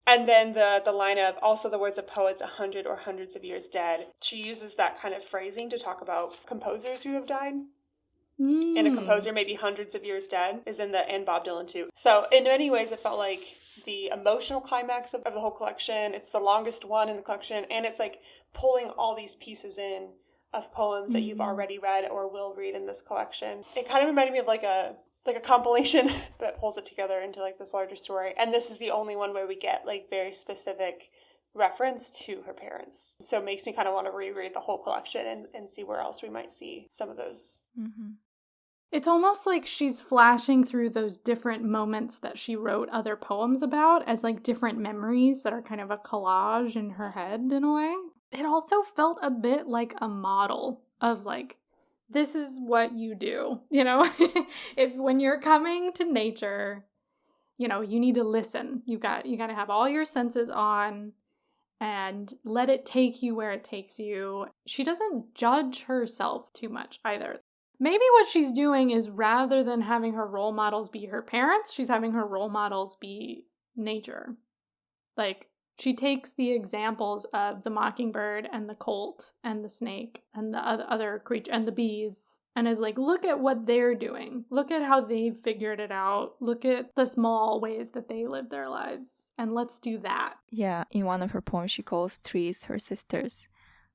And then the line of, also the words of poets 100 or hundreds of years dead. She uses that kind of phrasing to talk about composers who have died. And a composer maybe hundreds of years dead is in the, and Bob Dylan too. So in many ways it felt like the emotional climax of the whole collection. It's the longest one in the collection, and it's like pulling all these pieces in of poems that you've already read or will read in this collection. It kind of reminded me of like a compilation that pulls it together into like this larger story. And this is the only one where we get like very specific reference to her parents. So it makes me kind of want to reread the whole collection and see where else we might see some of those. Mm-hmm. It's almost like she's flashing through those different moments that she wrote other poems about as like different memories that are kind of a collage in her head in a way. It also felt a bit like a model of like, this is what you do, you know? If when you're coming to nature, you know, you need to listen. You got to have all your senses on and let it take you where it takes you. She doesn't judge herself too much either. Maybe what she's doing is rather than having her role models be her parents, she's having her role models be nature. Like, she takes the examples of the mockingbird and the colt and the snake and the other creature and the bees and is like, look at what they're doing. Look at how they've figured it out. Look at the small ways that they live their lives. And let's do that. Yeah, in one of her poems, she calls trees her sisters.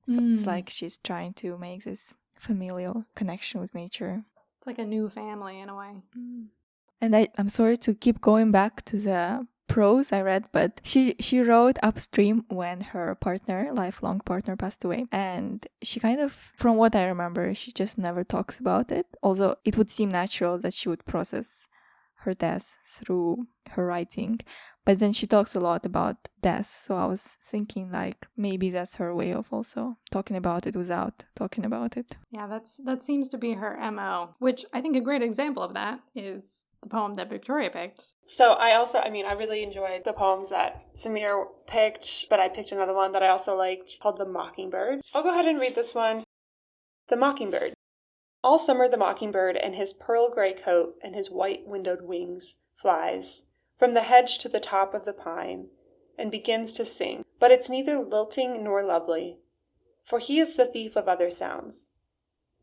So it's like she's trying to make this familial connection with nature. It's like a new family in a way. And I'm sorry to keep going back to the prose I read, but she wrote upstream when her partner, lifelong partner, passed away. And she kind of, from what I remember, she just never talks about it. Although it would seem natural that she would process her death through her writing. But then she talks a lot about death. So I was thinking like maybe that's her way of also talking about it without talking about it. Yeah, that seems to be her MO, which I think a great example of that is the poem that Victoria picked. So I really enjoyed the poems that Samir picked, but I picked another one that I also liked called The Mockingbird. I'll go ahead and read this one. The Mockingbird. All summer the mockingbird in his pearl gray coat and his white windowed wings flies from the hedge to the top of the pine and begins to sing, but it's neither lilting nor lovely, for he is the thief of other sounds.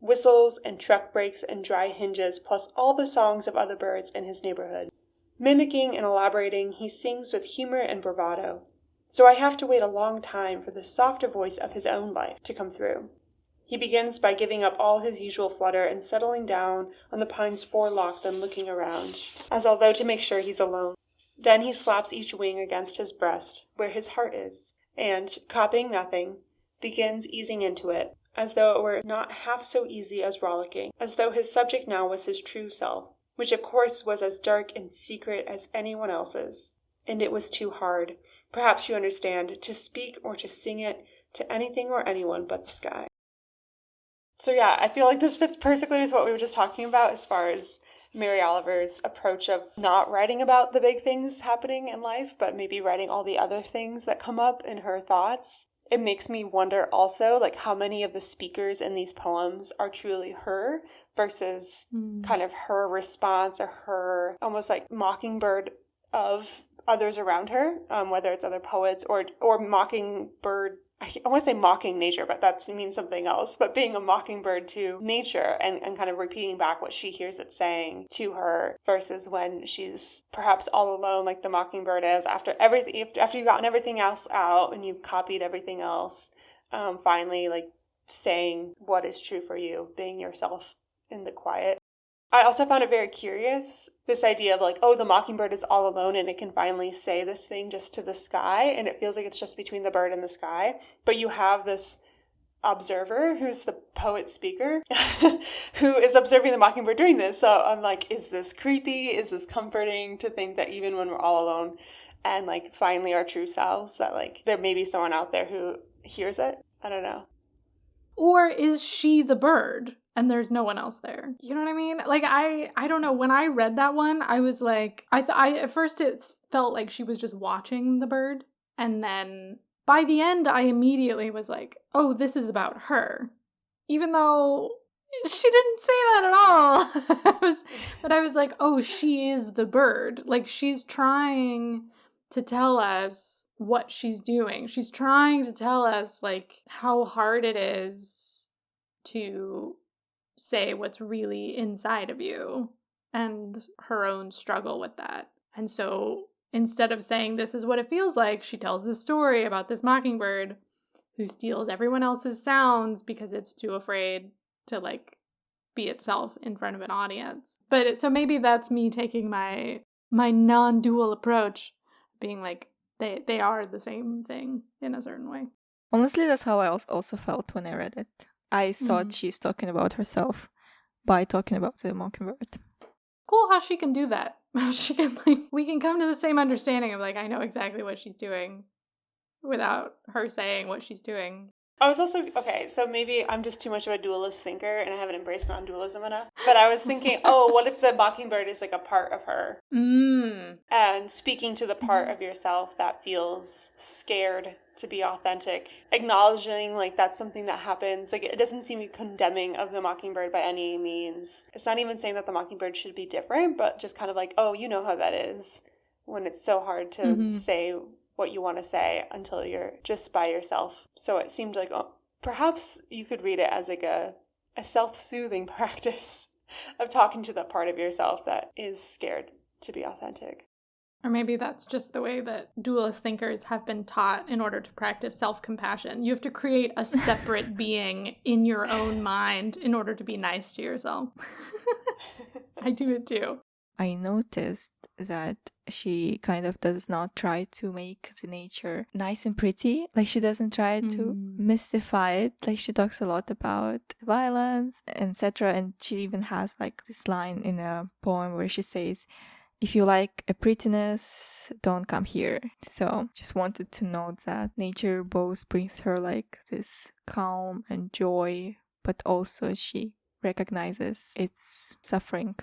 Whistles and truck brakes and dry hinges, plus all the songs of other birds in his neighborhood. Mimicking and elaborating, he sings with humor and bravado. So I have to wait a long time for the softer voice of his own life to come through. He begins by giving up all his usual flutter and settling down on the pine's forelock, then looking around, as although to make sure he's alone. Then he slaps each wing against his breast, where his heart is, and, copying nothing, begins easing into it, as though it were not half so easy as rollicking, as though his subject now was his true self, which of course was as dark and secret as anyone else's. And it was too hard, perhaps you understand, to speak or to sing it to anything or anyone but the sky. So yeah, I feel like this fits perfectly with what we were just talking about as far as Mary Oliver's approach of not writing about the big things happening in life, but maybe writing all the other things that come up in her thoughts. It makes me wonder also, like, how many of the speakers in these poems are truly her versus kind of her response or her almost like mockingbird of others around her, whether it's other poets or mockingbird. I want to say mocking nature, but that means something else. But being a mockingbird to nature and kind of repeating back what she hears it saying to her versus when she's perhaps all alone like the mockingbird is after you've gotten everything else out and you've copied everything else, finally like saying what is true for you, being yourself in the quiet. I also found it very curious, this idea of like, oh, the mockingbird is all alone and it can finally say this thing just to the sky, and it feels like it's just between the bird and the sky. But you have this observer who's the poet speaker who is observing the mockingbird doing this. So I'm like, is this creepy? Is this comforting to think that even when we're all alone and like finally our true selves, that like there may be someone out there who hears it? I don't know. Or is she the bird and there's no one else there? You know what I mean? Like, I don't know. When I read that one, I was like, at first it felt like she was just watching the bird. And then by the end, I immediately was like, oh, this is about her. Even though she didn't say that at all. But I was like, oh, she is the bird. Like, she's trying to tell us what she's doing. She's trying to tell us, like, how hard it is to say what's really inside of you and her own struggle with that. And so instead of saying this is what it feels like, she tells this story about this mockingbird who steals everyone else's sounds because it's too afraid to, like, be itself in front of an audience. But so maybe that's me taking my non-dual approach, being like, they are the same thing in a certain way. Honestly, that's how I also felt when I read it. I thought she's talking about herself by talking about the mockingbird. Cool how she can do that. How she can, like, we can come to the same understanding of, like, I know exactly what she's doing without her saying what she's doing. I was also, okay, so maybe I'm just too much of a dualist thinker and I haven't embraced non-dualism enough. But I was thinking, oh, what if the mockingbird is like a part of her? And speaking to the part of yourself that feels scared to be authentic, acknowledging, like, that's something that happens. Like, it doesn't seem condemning of the mockingbird by any means. It's not even saying that the mockingbird should be different, but just kind of like, oh, you know how that is when it's so hard to say what you want to say until you're just by yourself. So it seemed like, oh, perhaps you could read it as like a self-soothing practice of talking to that part of yourself that is scared to be authentic. Or maybe that's just the way that dualist thinkers have been taught in order to practice self-compassion. You have to create a separate being in your own mind in order to be nice to yourself. I do it too. I noticed that she kind of does not try to make the nature nice and pretty. Like, she doesn't try to mystify it. Like, she talks a lot about violence, etc. And she even has, like, this line in a poem where she says, if you like a prettiness, don't come here. So just wanted to note that nature both brings her, like, this calm and joy, but also she recognizes its suffering.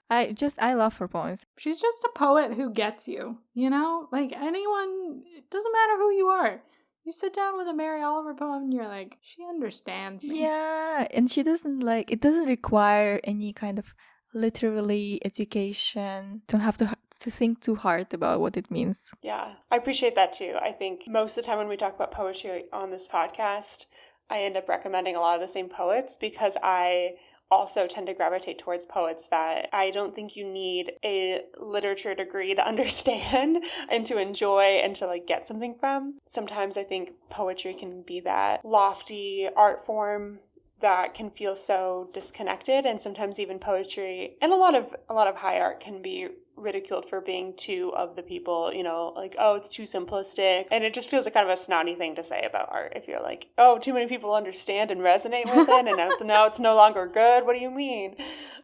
I love her poems. She's just a poet who gets you, you know? Like, anyone, it doesn't matter who you are. You sit down with a Mary Oliver poem and you're like, she understands me. Yeah, and she doesn't, like, it doesn't require any kind of literally education. Don't have to think too hard about what it means. Yeah, I appreciate that too. I think most of the time when we talk about poetry on this podcast, I end up recommending a lot of the same poets because I also tend to gravitate towards poets that I don't think you need a literature degree to understand and to enjoy and to, like, get something from. Sometimes I think poetry can be that lofty art form that can feel so disconnected, and sometimes even poetry and a lot of high art can be ridiculed for being too of the people, you know, like, oh, it's too simplistic. And it just feels like kind of a snotty thing to say about art. If you're like, oh, too many people understand and resonate with it, and now it's no longer good. What do you mean?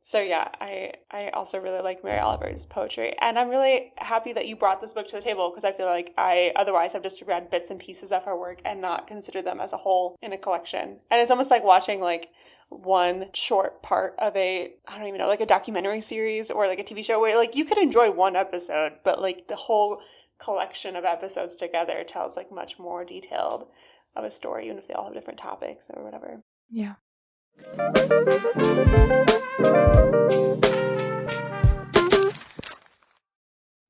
So yeah, I also really like Mary Oliver's poetry. And I'm really happy that you brought this book to the table because I feel like I otherwise have just read bits and pieces of her work and not considered them as a whole in a collection. And it's almost like watching, like, one short part of I don't even know, like a documentary series or like a TV show where, like, you could enjoy one episode, but, like, the whole collection of episodes together tells, like, much more detailed of a story, even if they all have different topics or whatever. Yeah.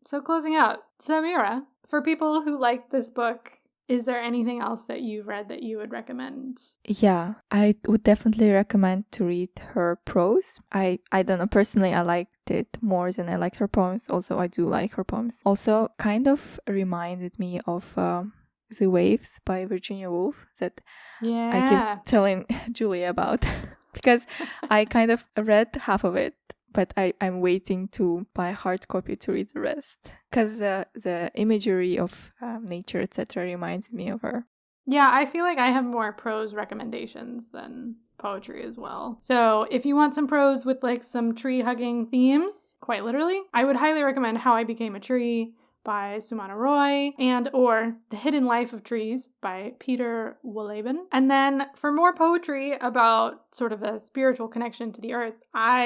So closing out, Samira, for people who like this book, is there anything else that you've read that you would recommend? Yeah, I would definitely recommend to read her prose. I don't know, personally I liked it more than I liked her poems. Also, I do like her poems. Also, kind of reminded me of The Waves by Virginia Woolf that I keep telling Julia about because I kind of read half of it, but I'm waiting to buy a hard copy to read the rest because the imagery of nature, etc. reminds me of her. Yeah, I feel like I have more prose recommendations than poetry as well. So if you want some prose with, like, some tree-hugging themes, quite literally, I would highly recommend How I Became a Tree by Sumana Roy and or The Hidden Life of Trees by Peter Wohlleben. And then for more poetry about sort of a spiritual connection to the earth,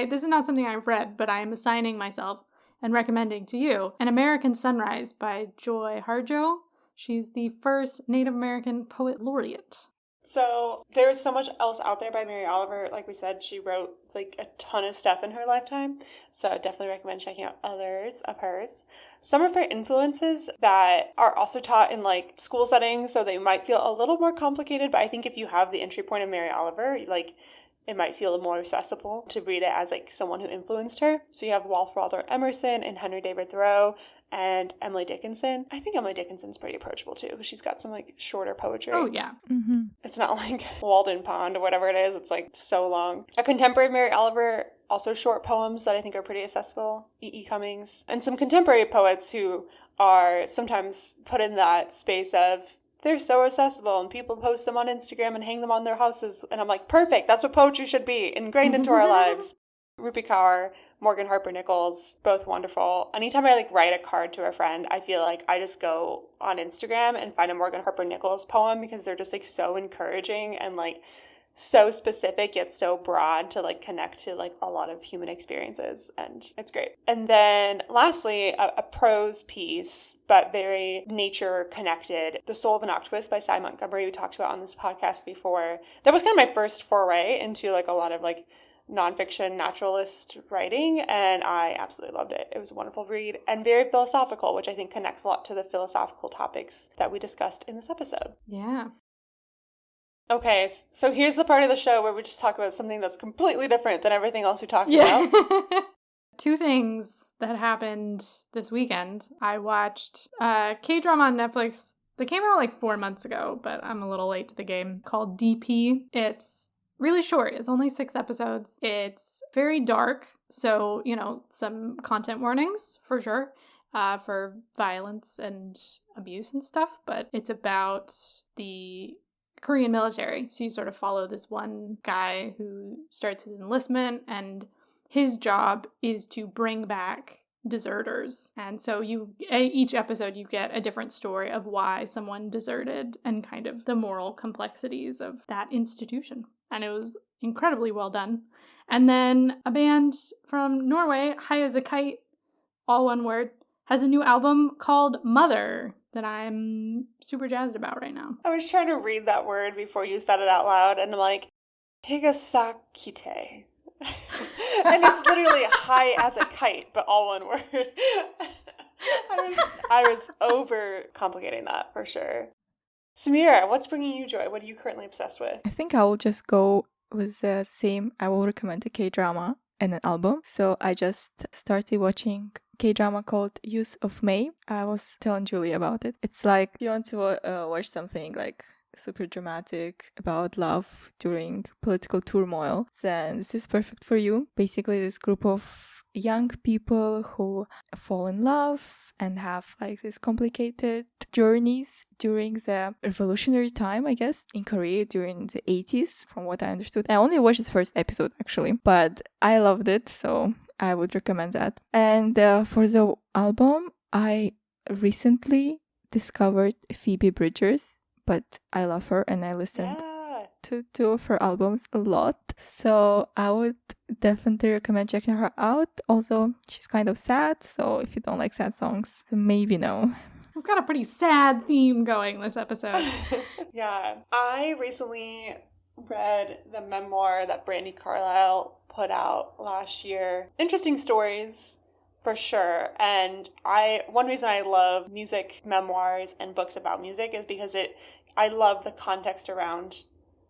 this is not something I've read, but I am assigning myself and recommending to you An American Sunrise by Joy Harjo. She's the first Native American poet laureate. So there's so much else out there by Mary Oliver. Like we said, she wrote like a ton of stuff in her lifetime. So I definitely recommend checking out others of hers. Some of her influences that are also taught in like school settings, so they might feel a little more complicated, but I think if you have the entry point of Mary Oliver, like it might feel more accessible to read it as like someone who influenced her. So you have Ralph Waldo Emerson and Henry David Thoreau and Emily Dickinson. I think Emily Dickinson's pretty approachable too, because she's got some like shorter poetry. Oh, yeah. Mm-hmm. It's not like Walden Pond or whatever it is. It's like so long. A contemporary Mary Oliver, also short poems that I think are pretty accessible. E.E. Cummings. And some contemporary poets who are sometimes put in that space of they're so accessible and people post them on Instagram and hang them on their houses. And I'm like, perfect. That's what poetry should be, ingrained into our lives. Rupi Kaur, Morgan Harper Nichols, both wonderful. Anytime I like write a card to a friend, I feel like I just go on Instagram and find a Morgan Harper Nichols poem because they're just like so encouraging and like so specific yet so broad to like connect to like a lot of human experiences, and it's great. And then lastly, a prose piece but very nature connected, The Soul of an Octopus by Cy Montgomery, we talked about on this podcast before. That was kind of my first foray into like a lot of like nonfiction naturalist writing, and I absolutely loved it. It was a wonderful read and very philosophical, which I think connects a lot to the philosophical topics that we discussed in this episode. Yeah. Okay, so here's the part of the show where we just talk about something that's completely different than everything else we talked about. Two things that happened this weekend. I watched a K-drama on Netflix that came out like 4 months ago, but I'm a little late to the game, called DP. It's really short. It's only 6 episodes. It's very dark, so, you know, some content warnings for sure, for violence and abuse and stuff, but it's about the Korean military. So you sort of follow this one guy who starts his enlistment, and his job is to bring back deserters. And so each episode you get a different story of why someone deserted and kind of the moral complexities of that institution. And it was incredibly well done. And then a band from Norway, High as a Kite, all one word, has a new album called Mother that I'm super jazzed about right now. I was trying to read that word before you said it out loud, and I'm like, Higasakite. And it's literally high as a kite, but all one word. I was over complicating that for sure. Samira, what's bringing you joy? What are you currently obsessed with? I think I will just go with the same. I will recommend a K-drama and an album. So I just started watching K-drama called Use of May. I was telling Julie about it. It's like you want to watch something like super dramatic about love during political turmoil, then this is perfect for you. Basically, this group of young people who fall in love and have like these complicated journeys during the revolutionary time, I guess, in Korea during the 80s, from what I understood. I only watched the first episode actually, but I loved it, so I would recommend that. And for the album, I recently discovered Phoebe Bridgers, but I love her and I listened to 2 of her albums a lot. So I would definitely recommend checking her out. Also, she's kind of sad, so if you don't like sad songs, then maybe no. We've got a pretty sad theme going this episode. Yeah. I recently read the memoir that Brandi Carlile put out last year. Interesting stories, for sure. And one reason I love music memoirs and books about music is because I love the context around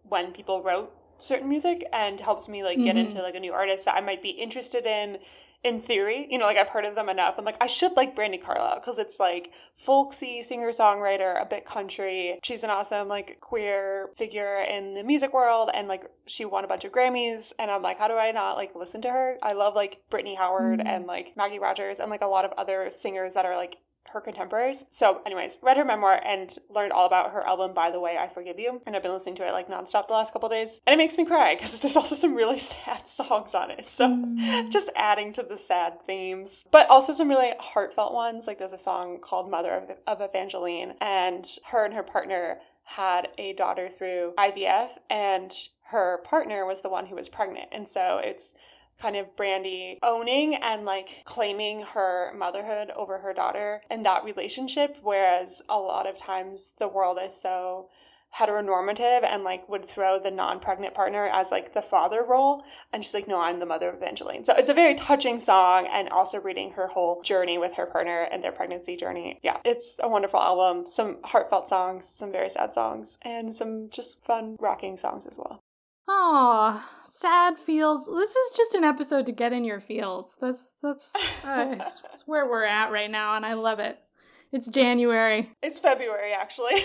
when people wrote certain music, and helps me like get into like a new artist that I might be interested in theory. You know, like I've heard of them enough. I'm like, I should like Brandi Carlile because it's like folksy singer-songwriter, a bit country. She's an awesome like queer figure in the music world, and like she won a bunch of Grammys, and I'm like, how do I not like listen to her? I love like Brittany Howard and like Maggie Rogers and like a lot of other singers that are like her contemporaries. So anyways, read her memoir and learned all about her album By the Way, I Forgive You. And I've been listening to it like nonstop the last couple of days. And it makes me cry because there's also some really sad songs on it. So just adding to the sad themes. But also some really heartfelt ones. Like there's a song called Mother of Evangeline. And her partner had a daughter through IVF. And her partner was the one who was pregnant. And so it's kind of Brandi owning and like claiming her motherhood over her daughter and that relationship, whereas a lot of times the world is so heteronormative and like would throw the non-pregnant partner as like the father role. And she's like, no, I'm the mother of Evangeline. So it's a very touching song, and also reading her whole journey with her partner and their pregnancy journey. Yeah, it's a wonderful album. Some heartfelt songs, some very sad songs, and some just fun rocking songs as well. Oh, sad feels. This is just an episode to get in your feels. That's where we're at right now, and I love it. It's January. It's February, actually.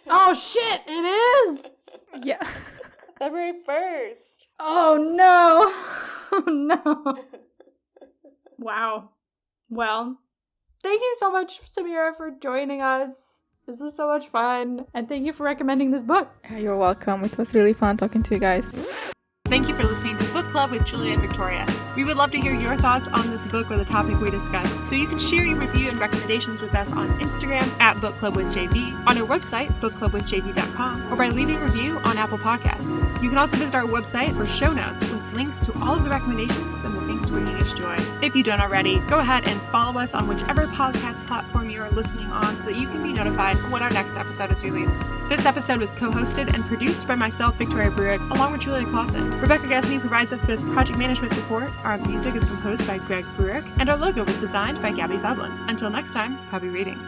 Oh, shit, it is! Yeah. February 1st. Oh, no. Oh, no. Wow. Well, thank you so much, Samira, for joining us. This was so much fun. And thank you for recommending this book. You're welcome. It was really fun talking to you guys. Thank you for listening to Book Club with Julia and Victoria. We would love to hear your thoughts on this book or the topic we discussed, so you can share your review and recommendations with us on Instagram at Book Club with JV, on our website, bookclubwithjv.com, or by leaving a review on Apple Podcasts. You can also visit our website for show notes with links to all of the recommendations and the things bringing us joy. If you don't already, go ahead and follow us on whichever podcast platform you are listening on so that you can be notified when our next episode is released. This episode was co-hosted and produced by myself, Victoria Bruick, along with Julia Clausen. Rebecca Gasney provides us with project management support. Our music is composed by Greg Bruick, and our logo was designed by Gabby Fabland. Until next time, happy reading.